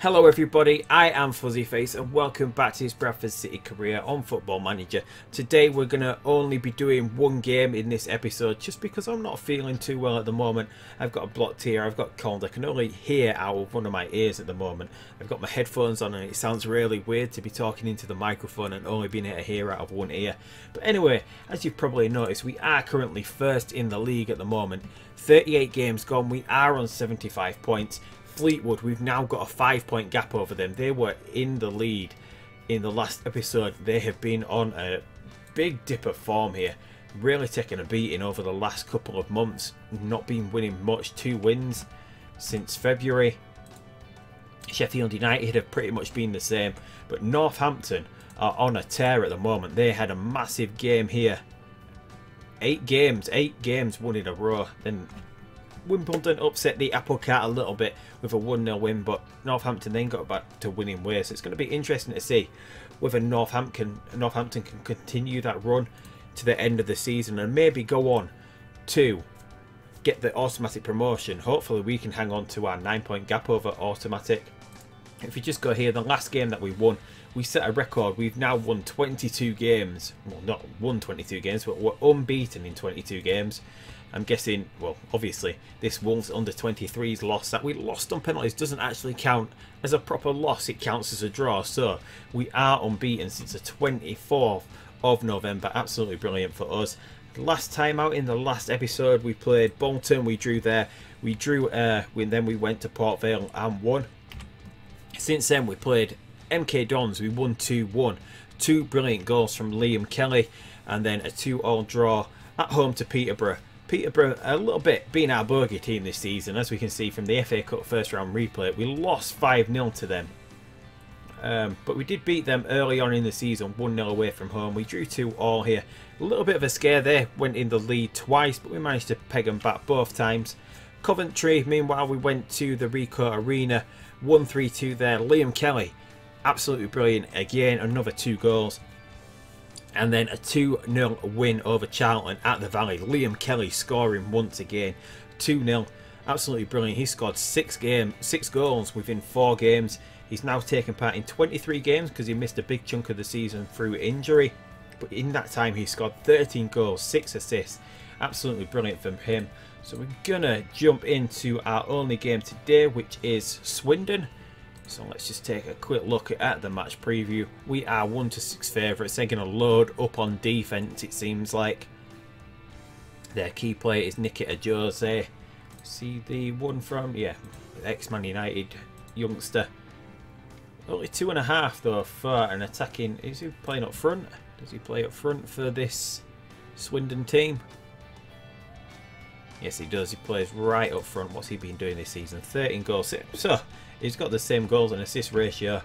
Hello everybody, I am Fuzzyface and welcome back to this Bradford City career on Football Manager. Today we're going to only be doing one game in this episode just because I'm not feeling too well at the moment. I've got a blocked ear, I've got cold, I can only hear out of one of my ears at the moment. I've got my headphones on and it sounds really weird to be talking into the microphone and only being able to hear out of one ear. But anyway, as you've probably noticed, we are currently first in the league at the moment. 38 games gone, we are on 75 points. Fleetwood, we've now got a 5-point gap over them. They were in the lead in the last episode. They have been on a big dip of form here, really taking a beating over the last couple of months, not been winning much. 2 wins since February. Sheffield United have pretty much been the same, but Northampton are on a tear at the moment. They had a massive game here, 8 games won in a row. Then Wimbledon upset the apple cart a little bit with a 1-0 win, but Northampton then got back to winning ways. So it's going to be interesting to see whether Northampton can continue that run to the end of the season and maybe go on to get the automatic promotion. Hopefully we can hang on to our 9-point gap over automatic. If you just go here, the last game that we won, we set a record. We've now won 22 games. Well, not won 22 games, but we're unbeaten in 22 games. I'm guessing, well, obviously, this Wolves under-23's loss that we lost on penalties doesn't actually count as a proper loss. It counts as a draw. So we are unbeaten since the 24th of November. Absolutely brilliant for us. Last time out in the last episode, we played Bolton. We drew there. We drew, then we went to Port Vale and won. Since then, we played MK Dons. We won 2-1. 2 brilliant goals from Liam Kelly. And then a 2-2 draw at home to Peterborough. Peterborough a little bit being our bogey team this season, as we can see from the FA Cup first round replay. We lost 5-0 to them, but we did beat them early on in the season, 1-0 away from home. We drew 2-2 here. A little bit of a scare there, went in the lead twice, but we managed to peg them back both times. Coventry, meanwhile, we went to the Ricoh Arena, 1-3-2 there. Liam Kelly, absolutely brilliant again, another 2 goals. And then a 2-0 win over Charlton at the Valley. Liam Kelly scoring once again. 2-0. Absolutely brilliant. He scored 6 goals within 4 games. He's now taken part in 23 games because he missed a big chunk of the season through injury. But in that time, he scored 13 goals, 6 assists. Absolutely brilliant from him. So we're going to jump into our only game today, which is Swindon. So let's just take a quick look at the match preview. We are 1-6 favourites. They're going to load up on defence, it seems like. Their key player is Nikita Jose. See the one from, yeah, ex-Man United youngster. Only 2.5 though for an attacking. Is he playing up front? Does he play up front for this Swindon team? Yes, he does. He plays right up front. What's he been doing this season? 13 goals. So he's got the same goals and assist ratio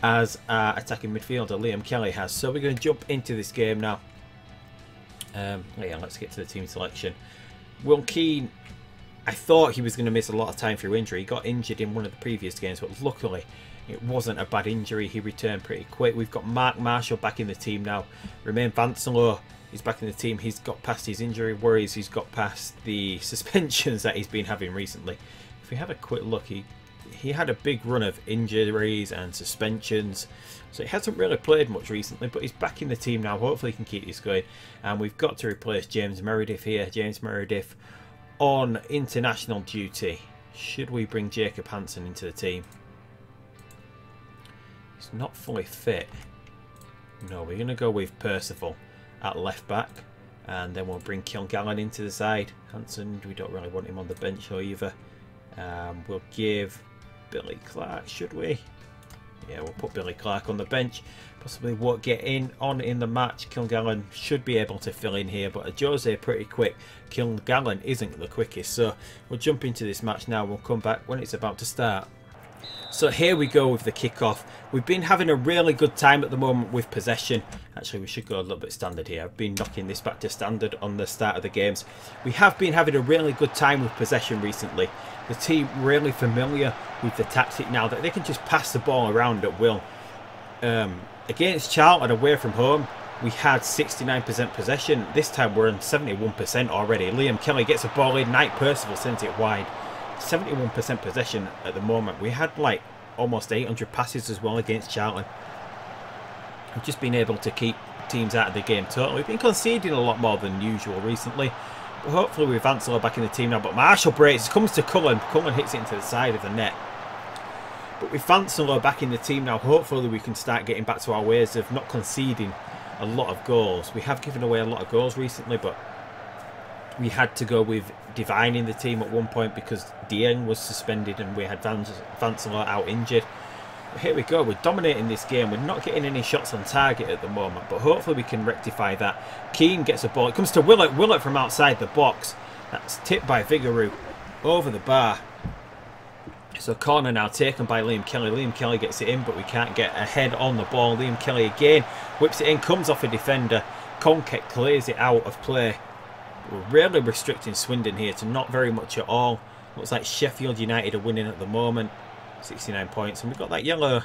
as our attacking midfielder Liam Kelly has. So we're going to jump into this game now. Yeah, let's get to the team selection. Will Keane, I thought he was going to miss a lot of time through injury. He got injured in one of the previous games, but luckily it wasn't a bad injury. He returned pretty quick. We've got Mark Marshall back in the team now. Romain Vancelow is back in the team. He's got past his injury worries. He's got past the suspensions that he's been having recently. If we have a quick look, he had a big run of injuries and suspensions, so he hasn't really played much recently, but he's back in the team now. Hopefully he can keep this going. And we've got to replace James Meredith here. James Meredith on international duty. Should we bring Jacob Hansen into the team? He's not fully fit. No, we're going to go with Percival at left back, and then we'll bring Kilgallen into the side. Hansen, we don't really want him on the bench either. We'll give Billy Clark, should we? Yeah, we'll put Billy Clark on the bench. Possibly won't get in the match. Kilgallen should be able to fill in here, but Jose pretty quick. Kilgallen isn't the quickest, so we'll jump into this match now. We'll come back when it's about to start. So here we go with the kickoff. We've been having a really good time at the moment with possession. Actually, we should go a little bit standard here. I've been knocking this back to standard on the start of the games. We have been having a really good time with possession recently. The team really familiar with the tactic now that they can just pass the ball around at will. Against Charlton away from home, we had 69% possession. This time we're on 71% already. Liam Kelly gets a ball in. Knight Percival sends it wide. 71% possession at the moment. We had like almost 800 passes as well against Charlton. We've just been able to keep teams out of the game totally. We've been conceding a lot more than usual recently. But hopefully with Vansalo back in the team now. But Marshall breaks, comes to Cullen. Cullen hits it into the side of the net. But with Vansalo back in the team now, hopefully we can start getting back to our ways of not conceding a lot of goals. We have given away a lot of goals recently, but we had to go with Divine in the team at one point because Dieng was suspended and we had Vansalo out injured. But here we go, we're dominating this game. We're not getting any shots on target at the moment, but hopefully we can rectify that. Keane gets a ball. It comes to Willett. Willett from outside the box. That's tipped by Vigouroux over the bar. So corner now taken by Liam Kelly. Liam Kelly gets it in, but we can't get a head on the ball. Liam Kelly again whips it in, comes off a defender. Konkek clears it out of play. We're really restricting Swindon here to not very much at all. Looks like Sheffield United are winning at the moment. 69 points. And we've got that yellow.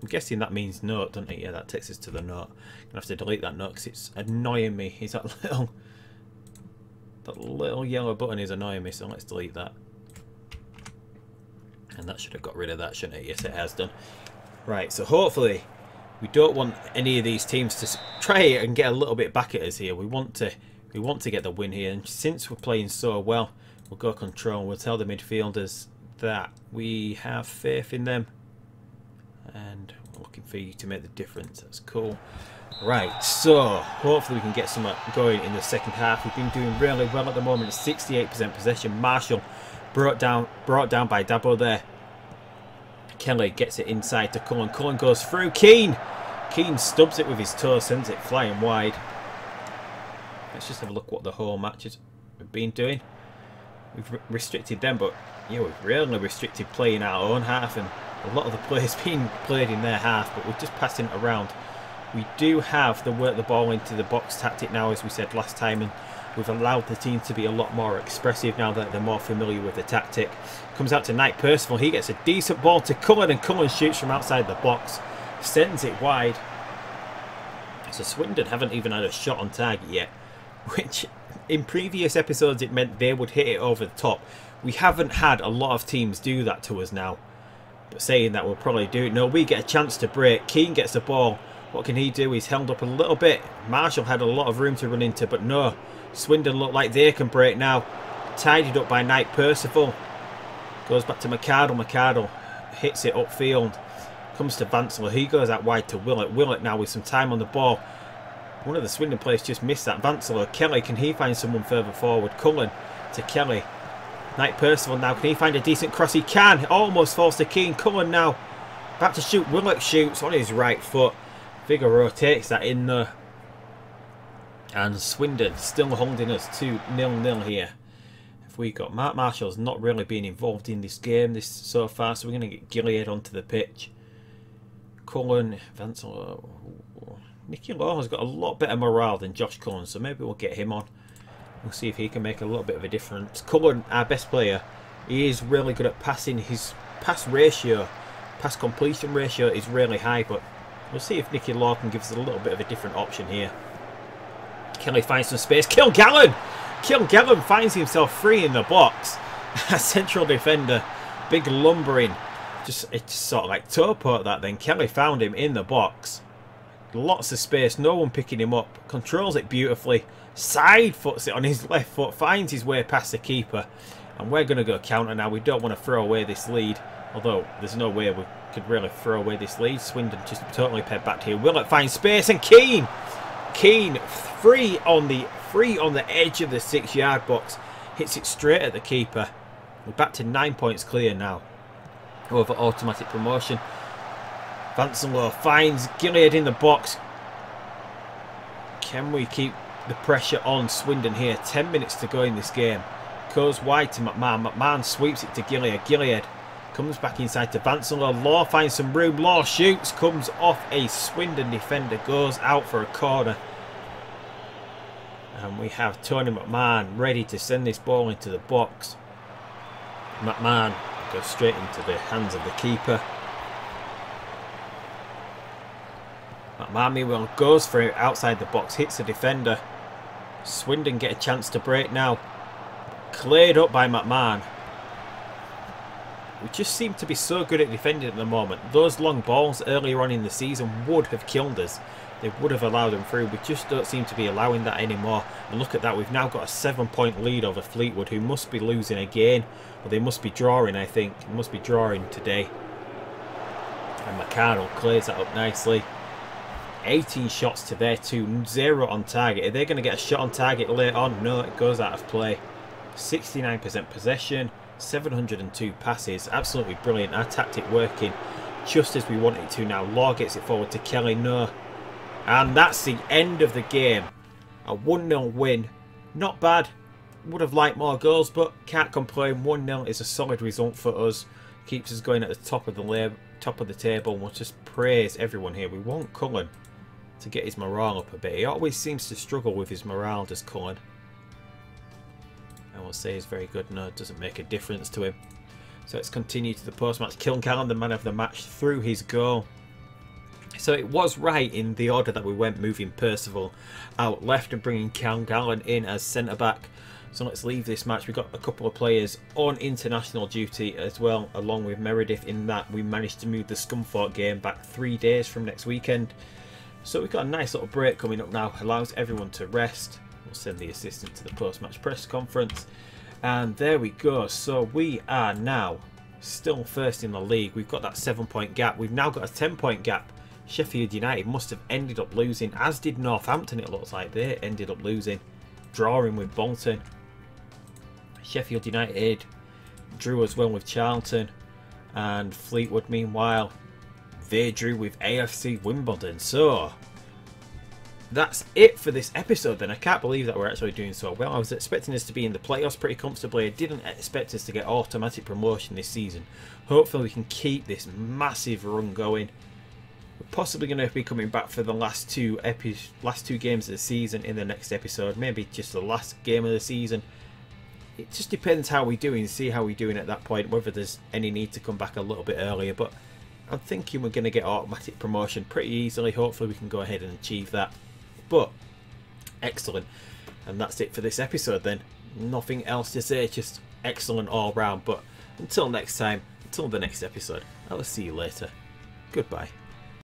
I'm guessing that means note, doesn't it? Yeah, that takes us to the note. I'm going to have to delete that note because it's annoying me. Is that little yellow button is annoying me, so let's delete that. And that should have got rid of that, shouldn't it? Yes, it has done. Right, so hopefully we don't want any of these teams to try it and get a little bit back at us here. We want to get the win here, and since we're playing so well, we'll go control. We'll tell the midfielders that we have faith in them, and we're looking for you to make the difference. That's cool. Right, so hopefully we can get some going in the second half. We've been doing really well at the moment. 68% possession. Marshall brought down by Dabo there. Kelly gets it inside to Cullen. Cullen goes through. Keane stubs it with his toe, sends it flying wide. Let's just have a look what the whole matches have been doing. We've restricted them, but yeah, we've really restricted playing our own half, and a lot of the players being played in their half, but we're just passing it around. We do have the work the ball into the box tactic now, as we said last time, and we've allowed the team to be a lot more expressive now that they're more familiar with the tactic. Comes out to Knight Percival. He gets a decent ball to Cullen, and Cullen shoots from outside the box, sends it wide. So Swindon haven't even had a shot on target yet, which in previous episodes it meant they would hit it over the top. We haven't had a lot of teams do that to us now. But saying that, we'll probably do it. No, we get a chance to break. Keane gets the ball. What can he do? He's held up a little bit. Marshall had a lot of room to run into, but no. Swindon look like they can break now. Tidied up by Knight Percival. Goes back to McArdle. McArdle hits it upfield. Comes to Vansalo. He goes out wide to Willett. Willett now with some time on the ball. One of the Swindon players just missed that. Vansalo. Kelly, can he find someone further forward? Cullen to Kelly. Knight Percival now. Can he find a decent cross? He can. Almost falls to Keane. Cullen now. Back to shoot. Willett shoots on his right foot. Vigouroux takes that in there. And Swindon still holding us to 0-0 here. If we got Mark Marshall's not really been involved in this game so far, so we're going to get Gilead onto the pitch. Cullen, Vansalo. Nicky Law has got a lot better morale than Josh Cullen, so maybe we'll get him on. We'll see if he can make a little bit of a difference. Cullen, our best player, he is really good at passing. His pass completion ratio is really high, but we'll see if Nicky Law can give us a little bit of a different option here. Kelly finds some space. Kilgallen finds himself free in the box. A central defender, big lumbering. It's sort of like toe-poked that then. Kelly found him in the box. Lots of space, no one picking him up. Controls it beautifully. Side foots it on his left foot. Finds his way past the keeper. And we're going to go counter now. We don't want to throw away this lead. Although there's no way we could really throw away this lead. Swindon just totally paired back here. Willett finds space, and Keane free on the edge of the 6-yard box. Hits it straight at the keeper. We're back to 9 points clear now over automatic promotion. Vansalo finds Gilead in the box. Can we keep the pressure on Swindon here? 10 minutes to go in this game. Goes wide to McMahon. McMahon sweeps it to Gilead. Gilead comes back inside to Vansalo. Law finds some room. Law shoots. Comes off a Swindon defender. Goes out for a corner. And we have Tony McMahon ready to send this ball into the box. McMahon goes straight into the hands of the keeper. McMahon meanwhile goes for it outside the box. Hits the defender. Swindon get a chance to break now. Cleared up by McMahon. We just seem to be so good at defending at the moment. Those long balls earlier on in the season would have killed us. They would have allowed them through. We just don't seem to be allowing that anymore. And look at that. We've now got a 7-point lead over Fleetwood, who must be losing again. Or they must be drawing, I think. They must be drawing today. And McCardle clears that up nicely. 18 shots to their 2. 0 on target. Are they going to get a shot on target later on? No, it goes out of play. 69% possession. 702 passes. Absolutely brilliant. Our tactic working just as we want it to now. Law gets it forward to Kelly. No. And that's the end of the game. A 1-0 win. Not bad. Would have liked more goals, but can't complain. 1-0 is a solid result for us. Keeps us going at the top of the table. We'll just praise everyone here. We want Cullen to get his morale up a bit. He always seems to struggle with his morale, does Cullen. I will say he's very good. No, it doesn't make a difference to him. So let's continue to the post-match. Kilgallen, the man of the match, through his goal. So it was right in the order that we went, moving Percival out left and bringing Kilgallen in as centre-back. So let's leave this match. We've got a couple of players on international duty as well, along with Meredith, in that we managed to move the Scunthorpe game back 3 days from next weekend. So we've got a nice little break coming up now. Allows everyone to rest. We'll send the assistant to the post-match press conference. And there we go. So we are now still first in the league. We've got that 7-point gap. We've now got a 10-point gap. Sheffield United must have ended up losing, as did Northampton. It looks like they ended up losing, drawing with Bolton. Sheffield United drew as well with Charlton, and Fleetwood, meanwhile, they drew with AFC Wimbledon. So that's it for this episode then. I can't believe that we're actually doing so well. I was expecting us to be in the playoffs pretty comfortably. I didn't expect us to get automatic promotion this season. Hopefully we can keep this massive run going. We're possibly going to be coming back for the last two games of the season in the next episode. Maybe just the last game of the season. It just depends how we're doing. See how we're doing at that point. Whether there's any need to come back a little bit earlier. But I'm thinking we're going to get automatic promotion pretty easily. Hopefully we can go ahead and achieve that. But excellent. And that's it for this episode then. Nothing else to say. Just excellent all round. But until next time. Until the next episode. I will see you later. Goodbye.